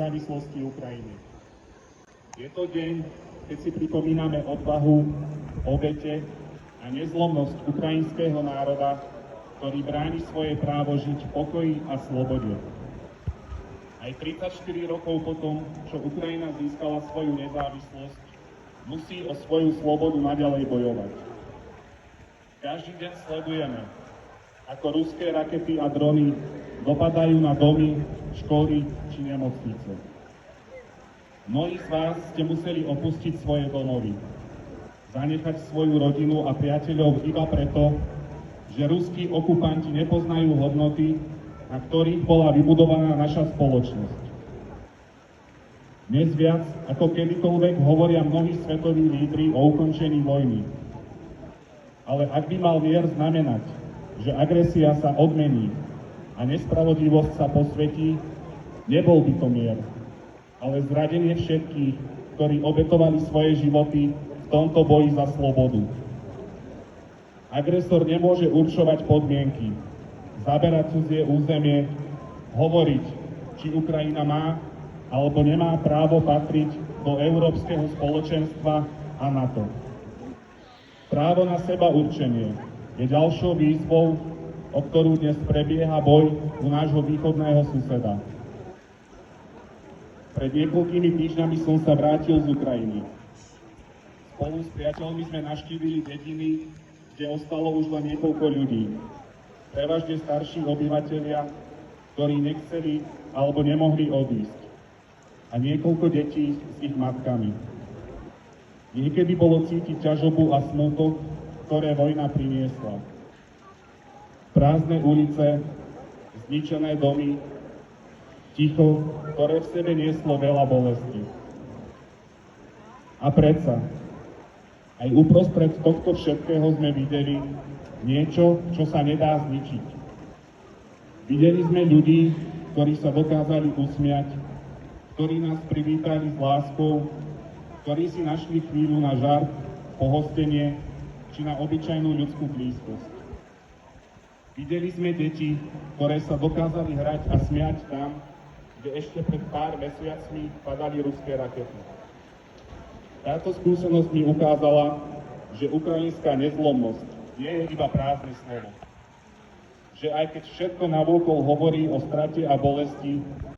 nezávislosti Ukrajiny. Je to deň, keď si pripomíname odvahu, obete a nezlomnosť ukrajinského národa, ktorý bráni svoje právo žiť v pokoji a slobode. Aj 34 rokov potom, čo Ukrajina získala svoju nezávislosť, musí o svoju slobodu naďalej bojovať. Každý deň sledujeme, ako ruské rakety a drony dopadajú na domy, školy či nemocnice. Mnohí z vás ste museli opustiť svoje domovy, zanechať svoju rodinu a priateľov iba preto, že ruskí okupanti nepoznajú hodnoty, na ktorých bola vybudovaná naša spoločnosť. Dnes viac ako kedykoľvek hovoria mnohí svetoví lídri o ukončení vojny. Ale ak by mal mier znamenať, že agresia sa odmení a nespravodlivosť sa posvetí, nebol by to mier, ale zradenie všetkých, ktorí obetovali svoje životy v tomto boji za slobodu. Agresor nemôže určovať podmienky, zaberať cudzie územie, hovoriť, či Ukrajina má alebo nemá právo patriť do Európskeho spoločenstva a NATO. Právo na seba určenie je ďalšou výzvou, o ktorú dnes prebieha boj u nášho východného suseda. Pred niekoľkými týždňami som sa vrátil z Ukrajiny. Spolu s priateľmi sme navštívili dediny, kde ostalo už len niekoľko ľudí. Prevažne starší obyvatelia, ktorí nechceli alebo nemohli odísť. A niekoľko detí s ich matkami. Niekedy bolo cítiť ťažobu a smútok, ktoré vojna priniesla. Prázdne ulice, zničené domy, ticho, ktoré v sebe nieslo veľa bolesti. A predsa, aj uprostred tohto všetkého sme videli niečo, čo sa nedá zničiť. Videli sme ľudí, ktorí sa dokázali usmiať, ktorí nás privítali s láskou, ktorí si našli chvíľu na žart, pohostenie či na obyčajnú ľudskú blízkosť. Videli sme deti, ktoré sa dokázali hrať a smiať tam, kde ešte pred pár mesiacmi padali ruské rakety. Táto skúsenosť mi ukázala, že ukrajinská nezlomnosť nie je iba prázdne slovo. Že aj keď všetko navôkol hovorí o strate a bolesti,